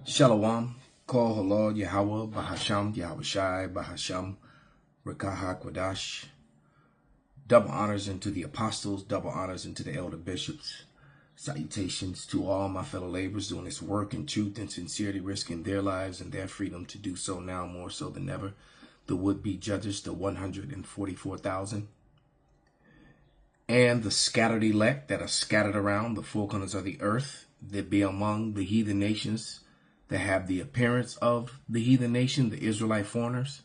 Shalom, Kol Halal Yahweh, Bahasham, Yahushai, Bahasham, Rekaha Kwadash. Double honors unto the apostles, double honors unto the elder bishops. Salutations to all my fellow laborers doing this work in truth and sincerity, risking their lives and their freedom to do so now more so than ever. The would-be judges, the 144,000. And the scattered elect that are scattered around the four corners of the earth, that be among the heathen nations, that have the appearance of the heathen nation, the Israelite foreigners.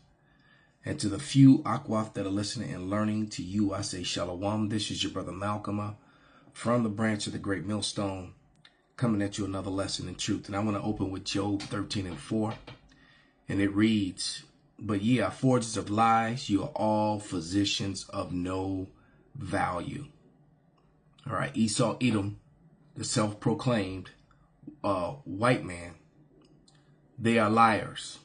And to the few Akwaf that are listening and learning, to you I say Shalom. This is your brother Malcolm from the branch of the great millstone, coming at you another lesson in truth. And I want to open with Job 13:4. And it reads, "But ye are forgers of lies, you are all physicians of no value." All right, Esau Edom, the self-proclaimed white man, they are liars.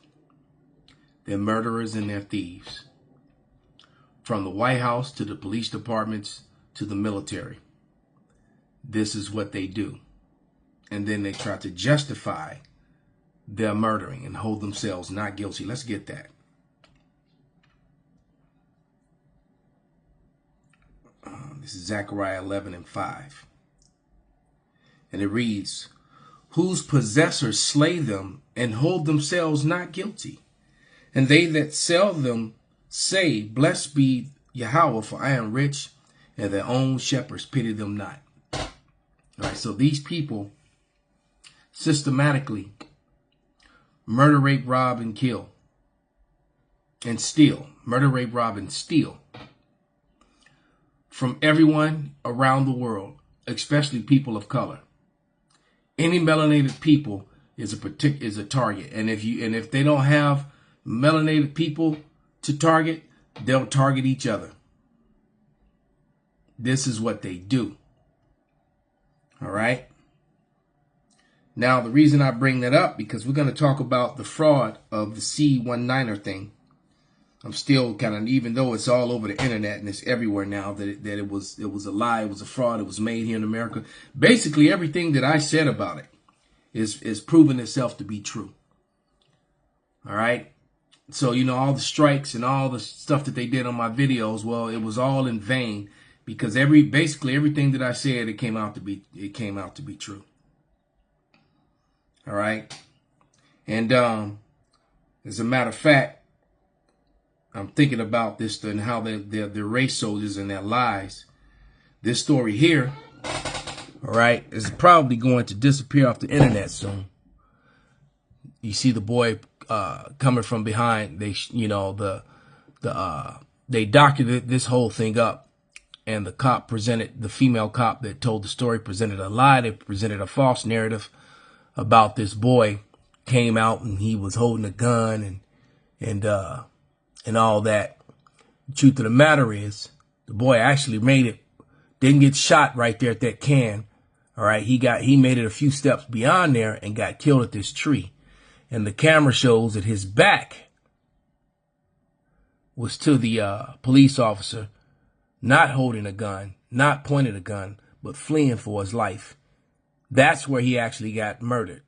They're murderers and they're thieves. From the White House to the police departments to the military. This is what they do. And then they try to justify their murdering and hold themselves not guilty. Let's get that. This is Zechariah 11:5. And it reads, "Whose possessors slay them and hold themselves not guilty. And they that sell them say, Blessed be Yahweh, for I am rich, and their own shepherds pity them not." All right, so these people systematically murder, rape, rob, and kill, and steal. Murder, rape, rob, and steal from everyone around the world, especially people of color. Any melanated people is a target, and if they don't have melanated people to target, they'll target each other. This is what they do. All right. Now, the reason I bring that up, because we're going to talk about the fraud of the C19er thing. I'm still kind of, even though it's all over the internet and it's everywhere now, that it was a lie, it was a fraud, it was made here in America. Basically, everything that I said about it is proven itself to be true. All right. So, all the strikes and all the stuff that they did on my videos, well, it was all in vain, because basically everything that I said, it came out to be true. All right. And as a matter of fact, I'm thinking about this and how they're race soldiers and their lies. This story here, all right, is probably going to disappear off the internet soon. You see the boy coming from behind. They doctored this whole thing up, and the female cop that told the story presented a lie. They presented a false narrative about this boy. Came out and he was holding a gun and all that. The truth of the matter is, the boy actually made it. Didn't get shot right there at that can. All right, he made it a few steps beyond there and got killed at this tree. And the camera shows that his back was to the police officer, not holding a gun, not pointing a gun, but fleeing for his life. That's where he actually got murdered.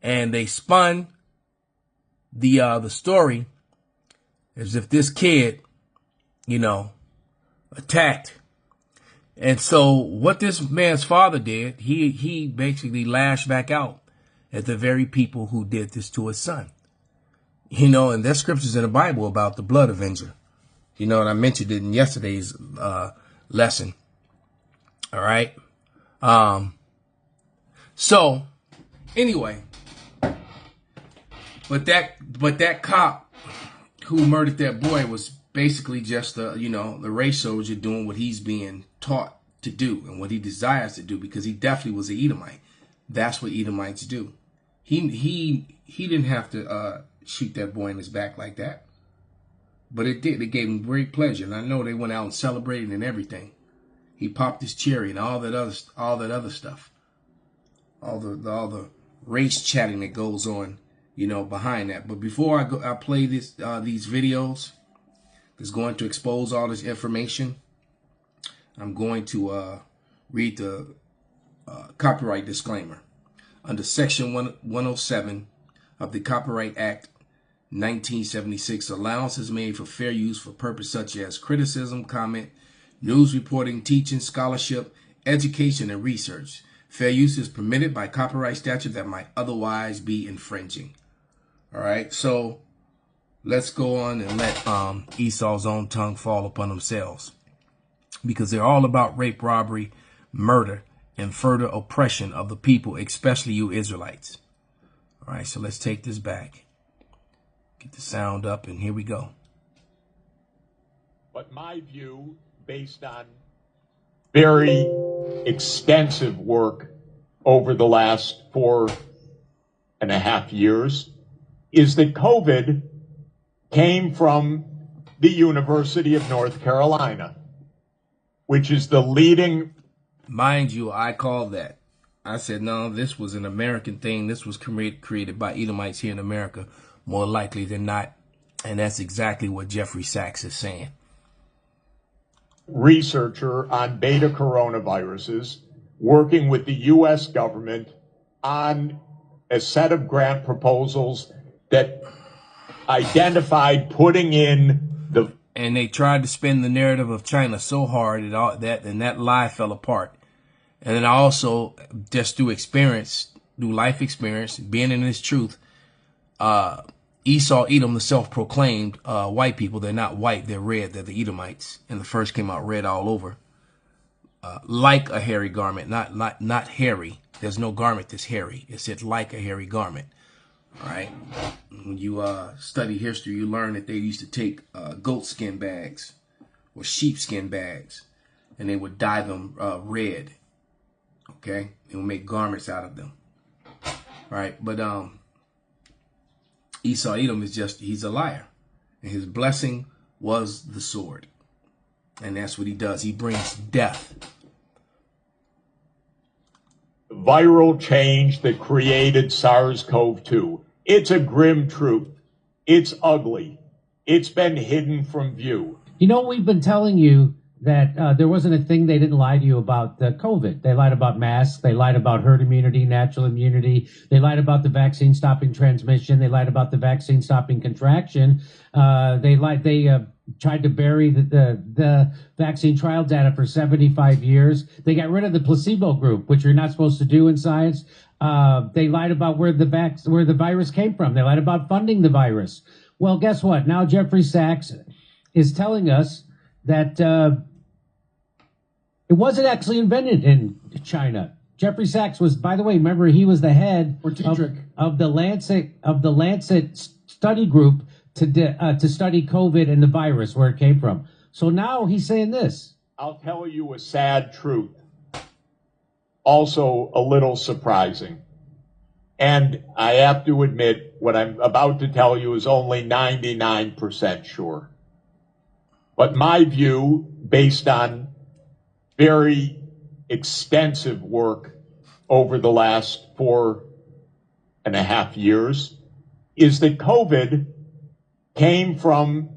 And they spun the story as if this kid, attacked. And so what this man's father did, he basically lashed back out at the very people who did this to his son. And there's scriptures in the Bible about the blood avenger. And I mentioned it in yesterday's lesson. All right. So anyway, but that cop who murdered that boy was basically just the race soldier doing what he's being taught to do and what he desires to do, because he definitely was an Edomite. That's what Edomites do. He didn't have to shoot that boy in his back like that, but it did. It gave him great pleasure, and I know they went out and celebrated and everything. He popped his cherry and all that other stuff, all the race chatting that goes on, behind that. But before I play these videos that's going to expose all this information, I'm going to read the copyright disclaimer. under Section 107 of the Copyright Act 1976, allowance is made for fair use for purposes such as criticism, comment, news reporting, teaching, scholarship, education, and research. Fair use is permitted by copyright statute that might otherwise be infringing. All right, so let's go on and let Esau's own tongue fall upon themselves, because they're all about rape, robbery, murder, and further oppression of the people, especially you Israelites. All right, so let's take this back. Get the sound up, and here we go. But my view, based on very extensive work over the last 4.5 years, is that COVID came from the University of North Carolina, which is the leading... Mind you, I called that. I said, no, this was an American thing. This was created by Edomites here in America, more likely than not. And that's exactly what Jeffrey Sachs is saying. Researcher on beta coronaviruses, working with the U.S. government on a set of grant proposals that identified putting in the... And they tried to spin the narrative of China so hard that lie fell apart. And then also, just through life experience, being in this truth, Esau, Edom, the self-proclaimed white people, they're not white, they're red, they're the Edomites. And the first came out red all over. Like a hairy garment, not hairy. There's no garment that's hairy. It said like a hairy garment. All right. When you study history, you learn that they used to take goat skin bags or sheepskin bags, and they would dye them red. Okay, they would make garments out of them. All right, but Esau Edom he's a liar, and his blessing was the sword, and that's what he does. He brings death. Viral change that created SARS-CoV-2. It's a grim truth. It's ugly. It's been hidden from view. You know, we've been telling you that there wasn't a thing they didn't lie to you about COVID. They lied about masks. They lied about herd immunity, natural immunity. They lied about the vaccine stopping transmission. They lied about the vaccine stopping contraction. They tried to bury the vaccine trial data for 75 years. They got rid of the placebo group, which you're not supposed to do in science. They lied about where the virus came from. They lied about funding the virus. Well, guess what? Now Jeffrey Sachs is telling us that it wasn't actually invented in China. Jeffrey Sachs was, by the way, remember, he was the head of the Lancet study group to study COVID and the virus, where it came from. So now he's saying this. I'll tell you a sad truth, also a little surprising. And I have to admit, what I'm about to tell you is only 99% sure. But my view, based on very extensive work over the last 4.5 years, is that COVID came from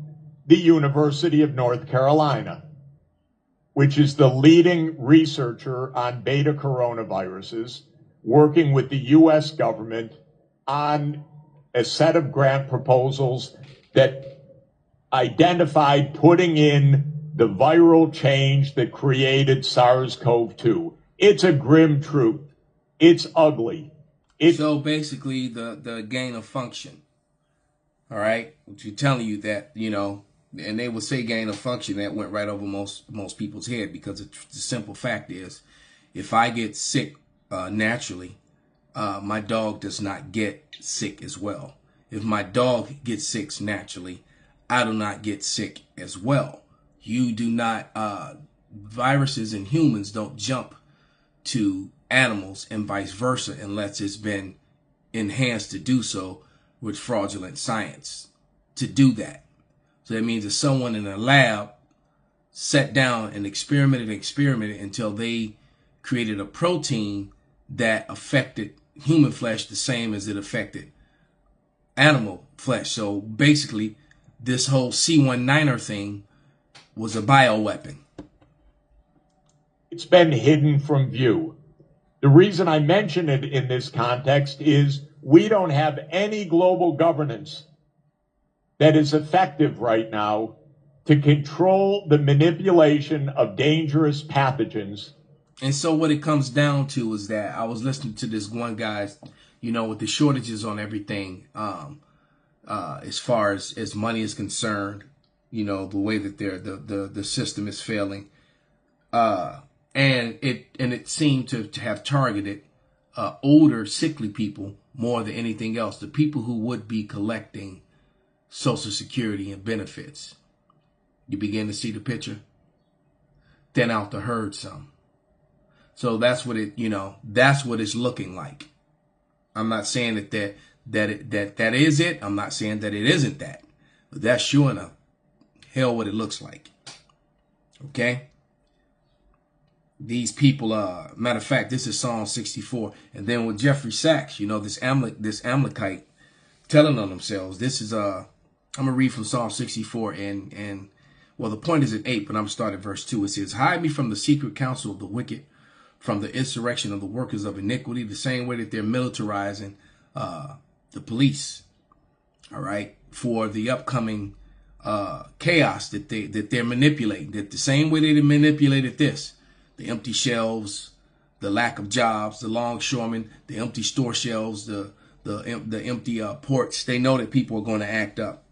the University of North Carolina, which is the leading researcher on beta coronaviruses, working with the U.S. government on a set of grant proposals that identified putting in the viral change that created SARS-CoV-2. It's a grim truth. It's ugly. So basically the gain of function. All right, which you're telling you that, you know, and they would say gain of function, that went right over most people's head, because the simple fact is, if I get sick naturally, my dog does not get sick as well. If my dog gets sick naturally, I do not get sick as well. You do not, viruses and humans don't jump to animals and vice versa unless it's been enhanced to do so with fraudulent science to do that. So that means that someone in a lab sat down and experimented until they created a protein that affected human flesh the same as it affected animal flesh. So basically, this whole C19er thing was a bioweapon. It's been hidden from view. The reason I mention it in this context is we don't have any global governance that is effective right now to control the manipulation of dangerous pathogens. And so what it comes down to is that I was listening to this one guy, with the shortages on everything, as far as money is concerned, the way that the system is failing. And it seemed to have targeted older, sickly people more than anything else, the people who would be collecting Social Security and benefits. You begin to see the picture? Thin out the herd some. So that's what that's what it's looking like. I'm not saying that is it. I'm not saying that it isn't that. But that's sure enough hell what it looks like. Okay? These people, matter of fact, this is Psalm 64. And then with Jeffrey Sachs, this Amalekite telling on themselves. This is, I'm going to read from Psalm 64 and well, the point is at 8, but I'm starting at verse 2. It says, hide me from the secret counsel of the wicked, from the insurrection of the workers of iniquity, the same way that they're militarizing the police, all right, for the upcoming chaos that they're manipulating, that the same way they manipulated this, the empty shelves, the lack of jobs, the longshoremen, the empty store shelves, the empty ports. They know that people are going to act up.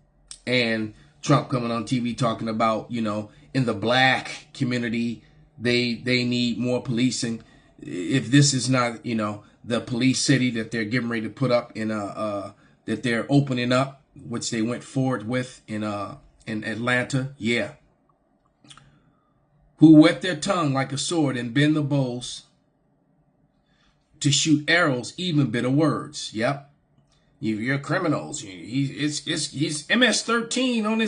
And Trump coming on TV talking about, in the black community, they need more policing. If this is not, the police city that they're getting ready to put up in that they're opening up, which they went forward with in Atlanta, yeah. Who wet their tongue like a sword and bend the bows to shoot arrows, even bitter words. Yep. You're criminals. He's MS-13 on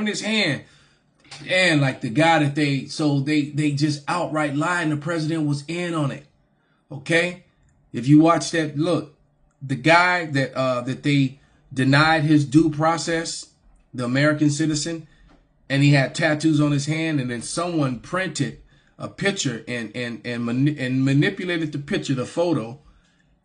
his hand. And like the guy that they just outright lied and the president was in on it. Okay? If you watch that, look, the guy that they denied his due process, the American citizen, and he had tattoos on his hand, and then someone printed a picture and manipulated the picture, the photo,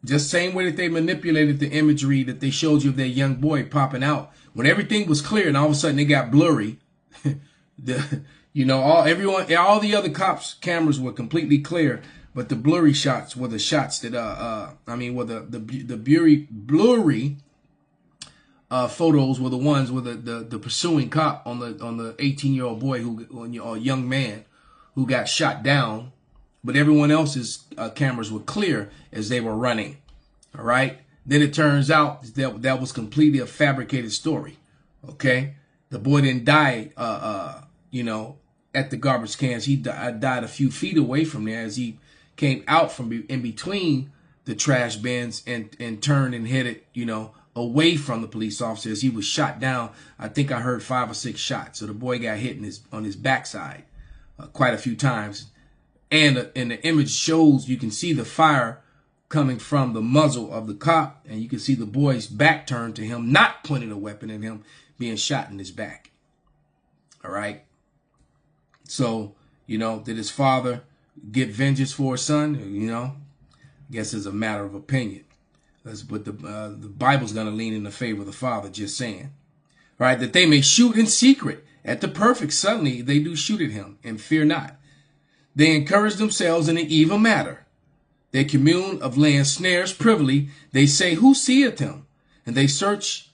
just same way that they manipulated the imagery that they showed you of that young boy popping out when everything was clear, and all of a sudden it got blurry. All the other cops' cameras were completely clear, but the blurry shots were the shots that the blurry photos were the ones with the pursuing cop on the 18-year-old boy or young man who got shot down. But everyone else's cameras were clear as they were running. All right. Then it turns out that was completely a fabricated story. Okay. The boy didn't die, at the garbage cans. He died a few feet away from there as he came out from in between the trash bins and turned and headed, away from the police officers. He was shot down. I think I heard 5 or 6 shots. So the boy got hit on his backside quite a few times. And the image shows, you can see the fire coming from the muzzle of the cop, and you can see the boy's back turned to him, not pointing a weapon at him, being shot in his back. All right. So, did his father get vengeance for his son? I guess it's a matter of opinion. But the Bible's going to lean in the favor of the father, just saying. All right. That they may shoot in secret at the perfect. Suddenly they do shoot at him, and fear not. They encourage themselves in an evil matter. They commune of laying snares privily. They say, who seeth him? And they search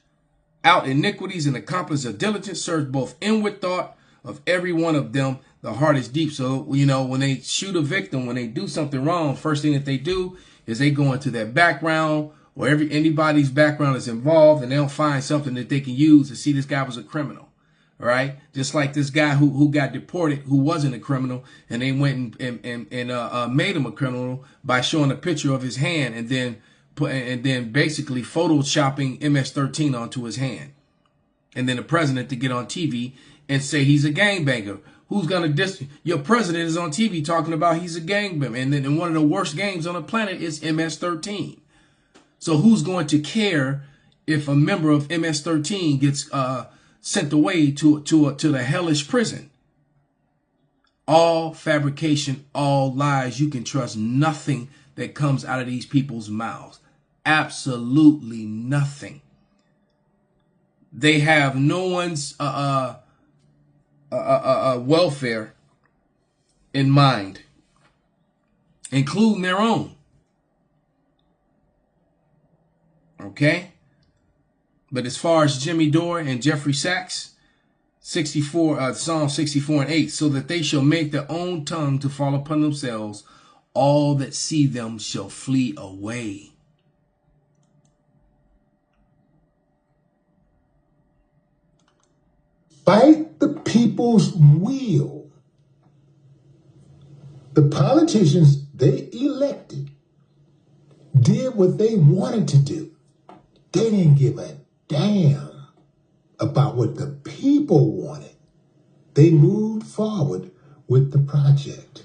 out iniquities and accomplish a diligent search, both inward thought of every one of them. The heart is deep. So, when they shoot a victim, when they do something wrong, first thing that they do is they go into their background, or anybody's background is involved, and they'll find something that they can use to see this guy was a criminal. All right. Just like this guy who got deported, who wasn't a criminal, and they went and made him a criminal by showing a picture of his hand and then basically photoshopping MS-13 onto his hand. And then the president to get on TV and say he's a gangbanger. Who's going to your president is on TV talking about he's a gangbanger. And then one of the worst gangs on the planet is MS-13. So who's going to care if a member of MS-13 gets sent away to the hellish prison? All fabrication, all lies. You can trust nothing that comes out of these people's mouths. Absolutely nothing. They have no one's welfare in mind, including their own. Okay? But as far as Jimmy Dore and Jeffrey Sachs, Psalm 64 and 8, so that they shall make their own tongue to fall upon themselves, all that see them shall flee away. Fight the people's will. The politicians they elected did what they wanted to do. They didn't give a damn about what the people wanted. They moved forward with the project.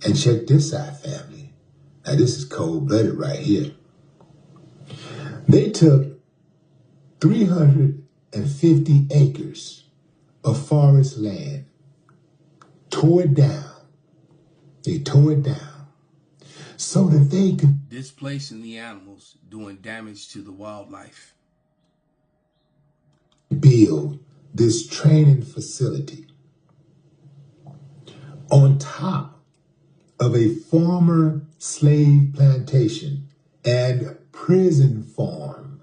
And check this out, family. Now this is cold-blooded right here. They took 350 acres of forest land, tore it down. They tore it down so that they could displacing the animals, doing damage to the wildlife. Build this training facility on top of a former slave plantation and prison farm.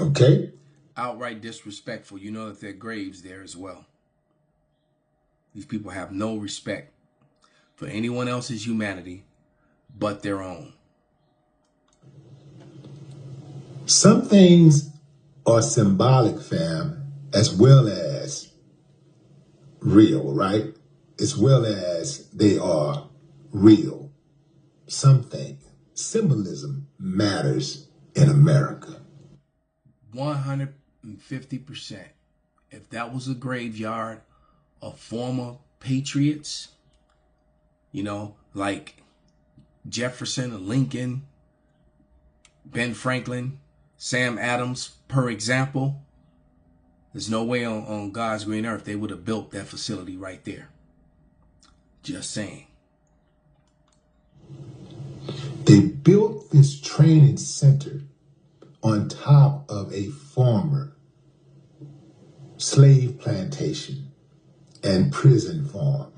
Okay? Outright disrespectful. You know that there are graves there as well. These people have no respect for anyone else's humanity but their own. Some things are symbolic, fam, as well as real, right? As well as they are real. Something. Symbolism matters in America. 150%. If that was a graveyard of former patriots, you know, like Jefferson, Lincoln, Ben Franklin, Sam Adams, per example, there's no way on God's green earth they would have built that facility right there. Just saying. They built this training center on top of a former slave plantation and prison farm.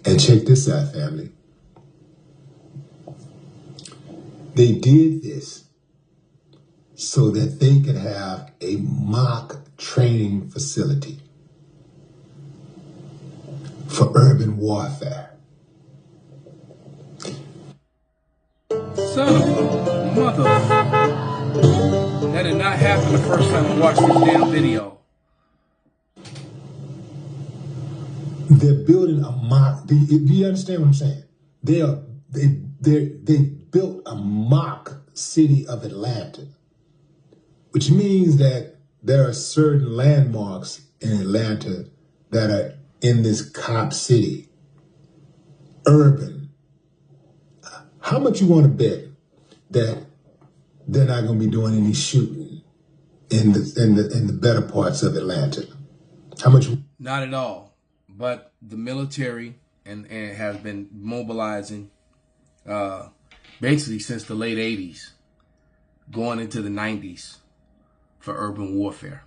And check this out, family. They did this so that they could have a mock training facility for urban warfare. Son of a mother. That did not happen the first time I watched this damn video. They're building a mock. Do you understand what I'm saying? They built a mock city of Atlanta, which means that there are certain landmarks in Atlanta that are in this cop city, urban. How much you want to bet that they're not going to be doing any shooting in the better parts of Atlanta? How much? Not at all. But the military and has been mobilizing basically since the late 80s, going into the 90s for urban warfare.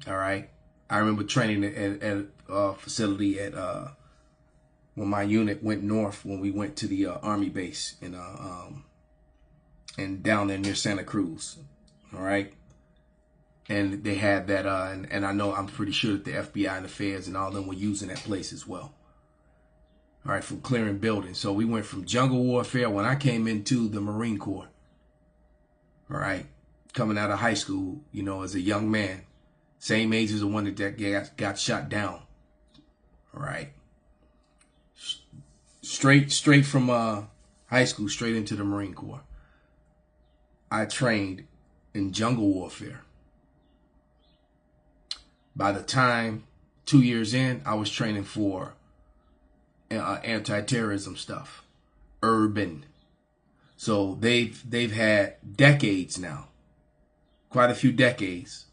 All right. I remember training at a facility at when my unit went north, when we went to the Army base in and down there near Santa Cruz. All right. And they had that, and I know, I'm pretty sure that the FBI and the feds and all of them were using that place as well. All right, for clearing buildings. So we went from jungle warfare when I came into the Marine Corps. All right, coming out of high school, you know, as a young man, same age as the one that got shot down. All right, straight from high school, straight into the Marine Corps. I trained in jungle warfare. By the time 2 years in, I was training for anti-terrorism stuff, urban. So they've had decades now, quite a few decades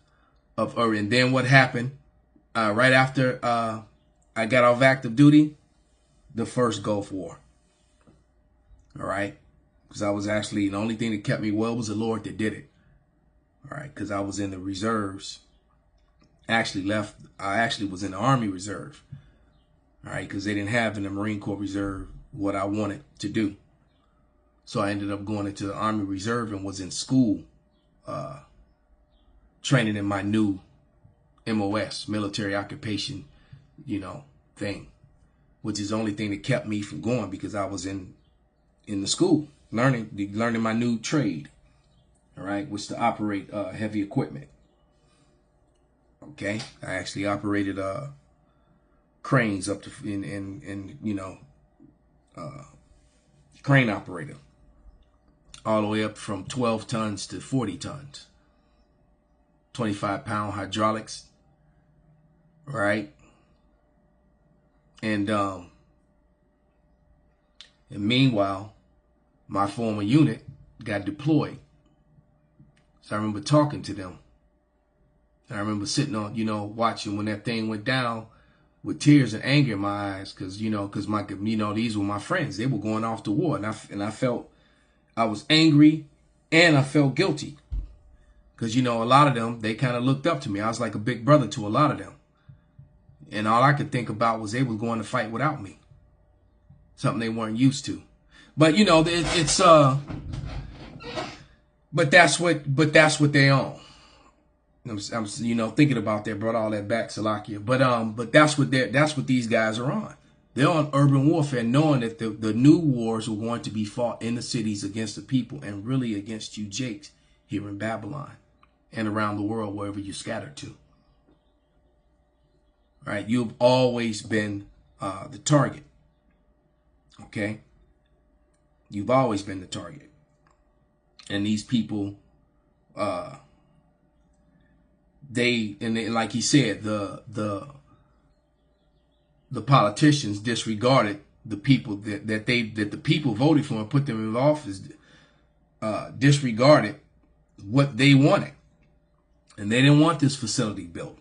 of urban. And then what happened right after I I got off active duty, the first Gulf War. All right. Because I was actually, the only thing that kept me well was the Lord that did it. All right. Because I was in the reserves. I actually was in the Army Reserve. All right. Because they didn't have in the Marine Corps Reserve what I wanted to do. So I ended up going into the Army Reserve and was in school, training in my new MOS, military occupation, thing, which is the only thing that kept me from going, because I was in the school learning my new trade. All right, which to operate heavy equipment. Okay, I actually operated cranes up to crane operator, all the way up from 12 tons to 40 tons, 25-pound hydraulics, right? And meanwhile, my former unit got deployed. So I remember talking to them. And I remember sitting on, watching when that thing went down with tears and anger in my eyes, because these were my friends. They were going off to war, and I felt I was angry and I felt guilty, because a lot of them, they kind of looked up to me. I was like a big brother to a lot of them, and all I could think about was they were going to fight without me, something they weren't used to. But but that's what they own. I'm thinking about that, brought all that back, Salakia. But that's what these guys are on. They're on urban warfare, knowing that the new wars were going to be fought in the cities against the people, and really against you jakes here in Babylon and around the world, wherever you scatter to. Right? You've always been the target. Okay? You've always been the target. And these people, they like he said, the politicians disregarded the people that the people voted for and put them in office, disregarded what they wanted, and they didn't want this facility built,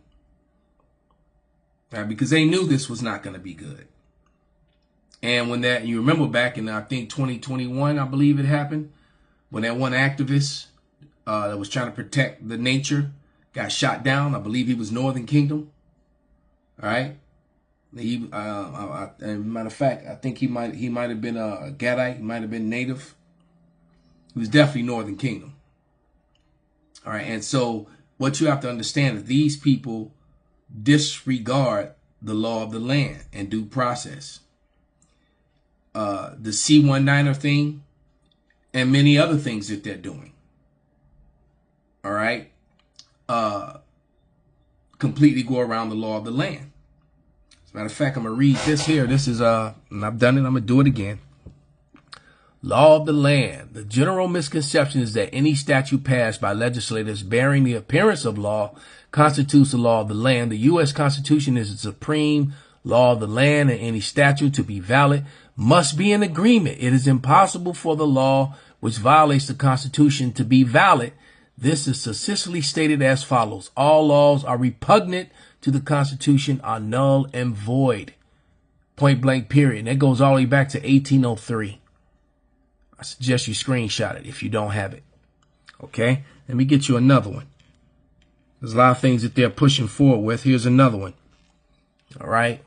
right? Because they knew this was not going to be good. And when you remember back in, I think 2021, I believe it happened, when that one activist that was trying to protect the nature got shot down. I believe he was Northern Kingdom. All right. Matter of fact, I think he might have been a Gadite. He might have been native. He was definitely Northern Kingdom. All right. And so what you have to understand is these people disregard the law of the land and due process. The C-19er thing and many other things that they're doing. All right. Completely go around the law of the land. As a matter of fact, I'm going to read this here. This is, and I've done it. I'm going to do it again. Law of the land. The general misconception is that any statute passed by legislators bearing the appearance of law constitutes the law of the land. The U.S. Constitution is the supreme law of the land, and any statute to be valid must be in agreement. It is impossible for the law which violates the Constitution to be valid. This is succinctly stated as follows. All laws are repugnant to the Constitution, are null and void. Point blank, period. And that goes all the way back to 1803. I suggest you screenshot it if you don't have it. Okay? Let me get you another one. There's a lot of things that they're pushing forward with. Here's another one. All right?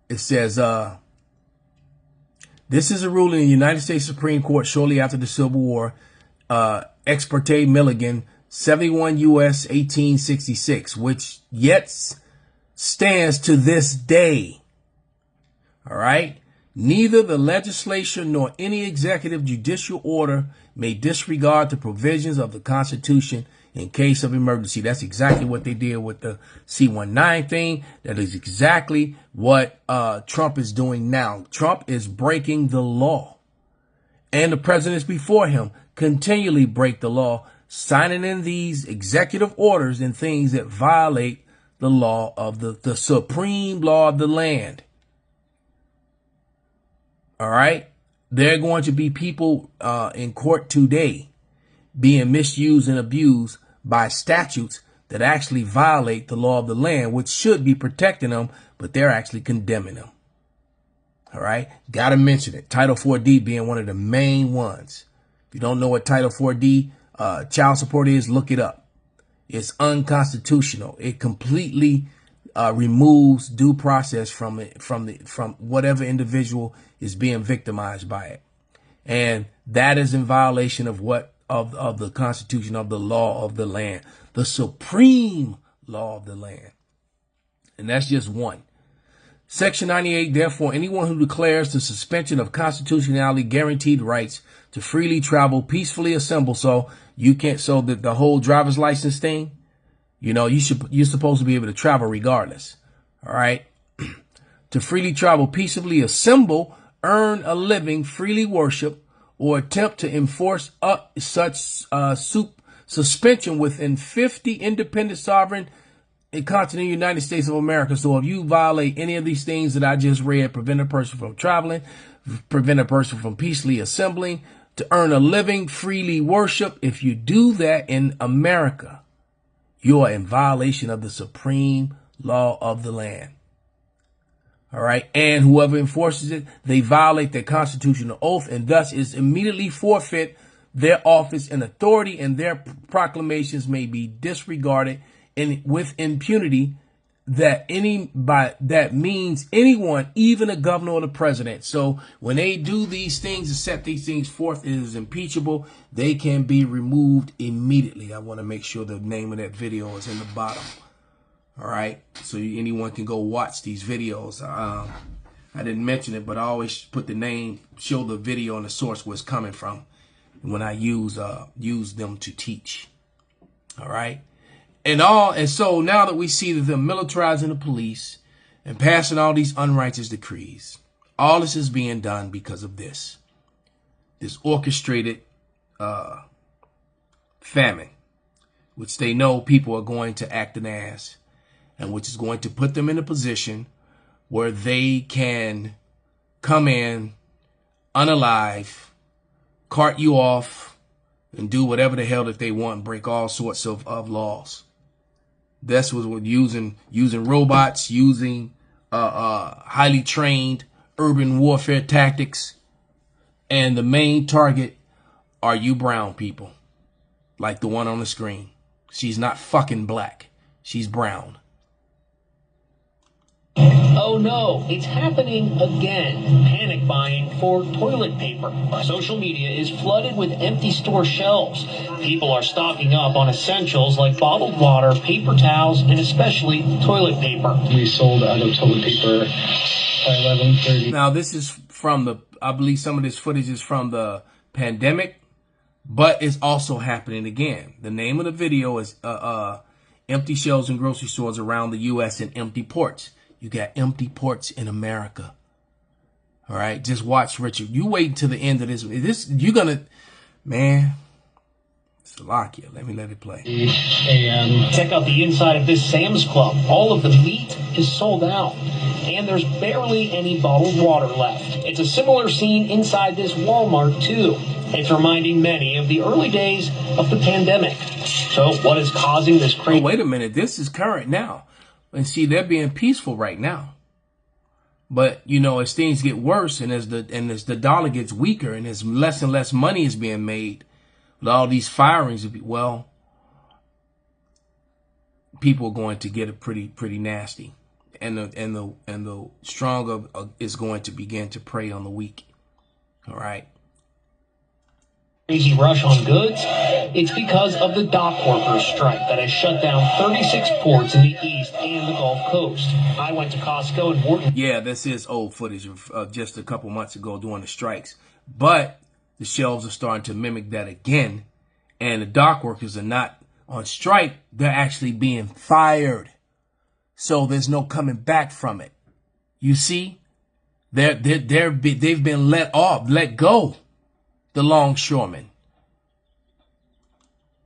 It says, this is a ruling in the United States Supreme Court shortly after the Civil War. Ex parte Milligan, 71 U.S. 1866, which yet stands to this day. All right. Neither the legislature nor any executive judicial order may disregard the provisions of the Constitution in case of emergency. That's exactly what they did with the C-19 thing. That is exactly what Trump is doing now. Trump is breaking the law. And the presidents before him continually break the law, signing in these executive orders and things that violate the law of the supreme law of the land. All right. There are going to be people in court today being misused and abused by statutes that actually violate the law of the land, which should be protecting them, but they're actually condemning them. All right. Got to mention it. Title 4D being one of the main ones. If you don't know what Title 4D child support is, look it up. It's unconstitutional. It completely removes due process from whatever individual is being victimized by it. And that is in violation of of the Constitution, of the law of the land, the supreme law of the land. And that's just one. Section 98, therefore, anyone who declares the suspension of constitutionally guaranteed rights to freely travel, peacefully assemble. So you can't, so that the whole driver's license thing, you know, you're supposed to be able to travel regardless. All right. To freely travel, peaceably assemble, earn a living, freely worship, or attempt to enforce such suspension within 50 independent sovereign in continental United States of America. So if you violate any of these things that I just read, prevent a person from traveling, prevent a person from peacefully assembling, to earn a living, freely worship, if you do that in America, you are in violation of the supreme law of the land. All right. And whoever enforces it, they violate their constitutional oath and thus is immediately forfeit their office and authority, and their proclamations may be disregarded and with impunity. That means anyone, even a governor or the president. So when they do these things and set these things forth, it is impeachable. They can be removed immediately. I want to make sure the name of that video is in the bottom. All right. So anyone can go watch these videos. I didn't mention it, but I always put the name, show the video and the source where it's coming from when I use them to teach. All right. And so now that we see that they're militarizing the police and passing all these unrighteous decrees, all this is being done because of this orchestrated famine, which they know people are going to act an ass, and which is going to put them in a position where they can come in unalive, cart you off, and do whatever the hell that they want and break all sorts of laws. That's what we're using robots, using highly trained urban warfare tactics. And the main target are you brown people, like the one on the screen. She's not fucking black. She's brown. Oh no, it's happening again. Panic buying for toilet paper. Social media is flooded with empty store shelves. People are stocking up on essentials like bottled water, paper towels, and especially toilet paper. We sold out of toilet paper by 11:30. Now this is from I believe some of this footage is from the pandemic, but it's also happening again. The name of the video is empty shelves in grocery stores around the U.S. and empty ports. You got empty ports in America. All right. Just watch, Richard. You wait until the end of this. You're going to, man, Slovakia. Let it play. Check out the inside of this Sam's Club. All of the meat is sold out. And there's barely any bottled water left. It's a similar scene inside this Walmart, too. It's reminding many of the early days of the pandemic. So what is causing this crazy? Oh, wait a minute. This is current now. And see, they're being peaceful right now. But, you know, as things get worse and as the dollar gets weaker and as less and less money is being made with all these firings, well, people are going to get it pretty nasty. And the strong is going to begin to prey on the weak. All right. Crazy rush on goods? It's because of the dock workers strike that has shut down 36 ports in the East and the Gulf Coast. I went to Costco in Morton. Yeah, this is old footage of just a couple months ago during the strikes. But the shelves are starting to mimic that again. And the dock workers are not on strike. They're actually being fired. So there's no coming back from it. You see? They've been let go. The longshoremen.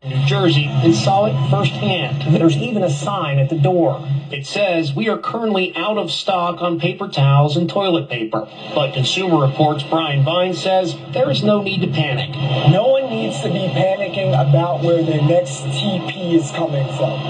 New Jersey and saw it firsthand. There's even a sign at the door. It says, "We are currently out of stock on paper towels and toilet paper." But Consumer Reports' Brian Vine says there is no need to panic. No one needs to be panicking about where their next TP is coming from.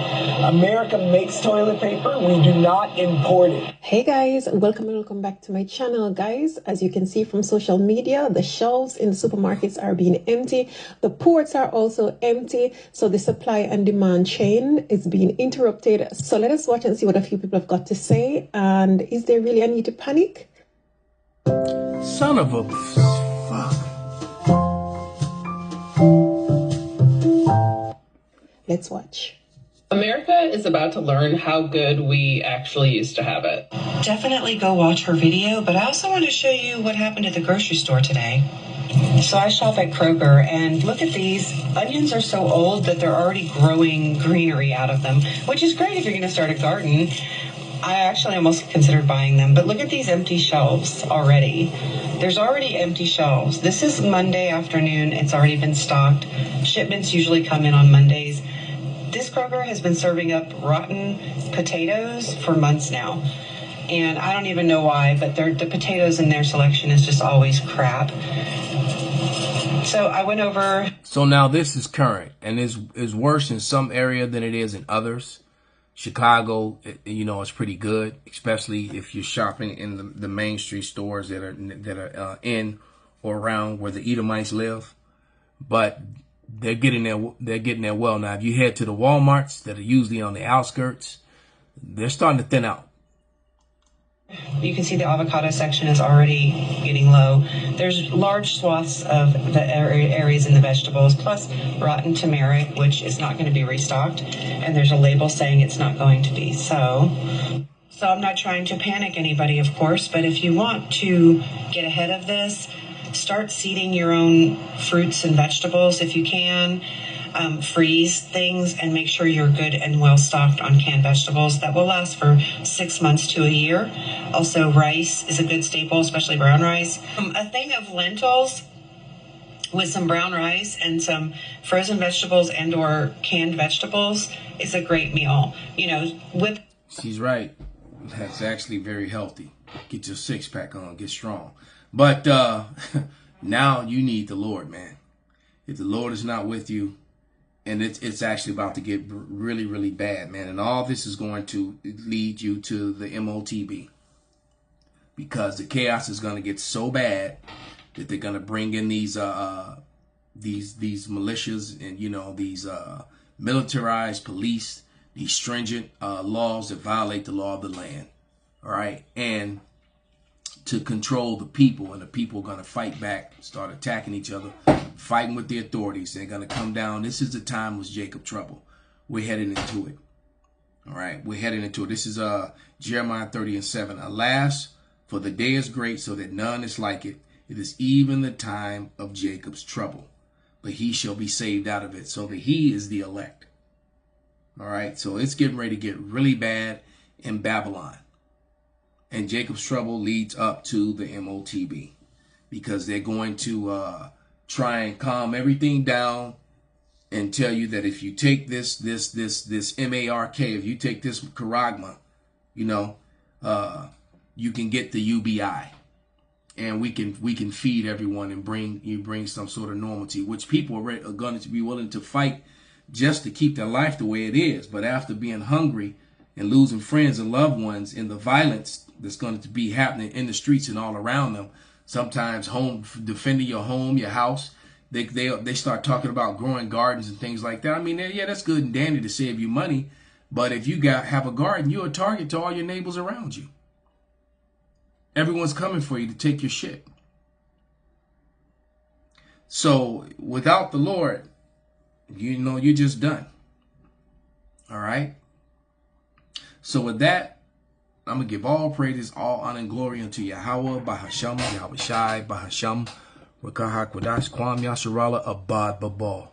America makes toilet paper. We do not import it. Hey guys, welcome back to my channel, guys. As you can see from social media, the shelves in the supermarkets are being empty. The ports are also empty. So the supply and demand chain is being interrupted. So let us watch and see what a few people have got to say. And is there really a need to panic? Son of a fuck. Let's watch. America is about to learn how good we actually used to have it. Definitely go watch her video, but I also want to show you what happened at the grocery store today. So I shop at Kroger, and look at these. Onions are so old that they're already growing greenery out of them, which is great if you're going to start a garden. I actually almost considered buying them, but look at these empty shelves already. There's already empty shelves. This is Monday afternoon. It's already been stocked. Shipments usually come in on Mondays. This Kroger has been serving up rotten potatoes for months now. And I don't even know why, but the potatoes in their selection is just always crap. So I went over. So now this is current, and is worse in some area than it is in others. Chicago, you know, is pretty good, especially if you're shopping in the main street stores that are in or around where the Edomites live. But they're getting there well now. If you head to the Walmarts that are usually on the outskirts, they're starting to thin out. You can see the avocado section is already getting low. There's large swaths of the areas in the vegetables, plus rotten turmeric, which is not going to be restocked. And there's a label saying it's not going to be. So I'm not trying to panic anybody, of course, but if you want to get ahead of this, start seeding your own fruits and vegetables if you can. Freeze things and make sure you're good and well stocked on canned vegetables that will last for 6 months to a year. Also, rice is a good staple, especially brown rice. A thing of lentils with some brown rice and some frozen vegetables and or canned vegetables is a great meal. You know, She's right. That's actually very healthy. Get your six-pack on, get strong. But now you need the Lord, man. If the Lord is not with you, and it's actually about to get really, really bad, man. And all this is going to lead you to the MOTB. Because the chaos is going to get so bad that they're going to bring in these militias and, you know, these militarized police, these stringent laws that violate the law of the land. All right. And to control the people, and the people are going to fight back, start attacking each other, fighting with the authorities. They're going to come down. This is the time was Jacob trouble. We're heading into it. All right. We're heading into it. This is Jeremiah 30:7. Alas, for the day is great, so that none is like it. It is even the time of Jacob's trouble, but he shall be saved out of it. So that he is the elect. All right. So it's getting ready to get really bad in Babylon. And Jacob's trouble leads up to the MOTB, because they're going to try and calm everything down and tell you that if you take this MARK, if you take this charagma, you know, you can get the UBI, and we can feed everyone and bring some sort of normalcy, which people are going to be willing to fight just to keep their life the way it is. But after being hungry and losing friends and loved ones in the violence that's going to be happening in the streets and all around them, sometimes defending your home, your house, they start talking about growing gardens and things like that. I mean, yeah, that's good and dandy to save you money, but if you have a garden, you're a target to all your neighbors around you. Everyone's coming for you to take your shit. So without the Lord, you know, you're just done. All right. So with that, I'm going to give all praises, all honor and glory unto Yahweh, Bahasham, Yahweh Shai, Bahasham, Wakaha Kwadash, Kwam Yasharala, Abad Babal.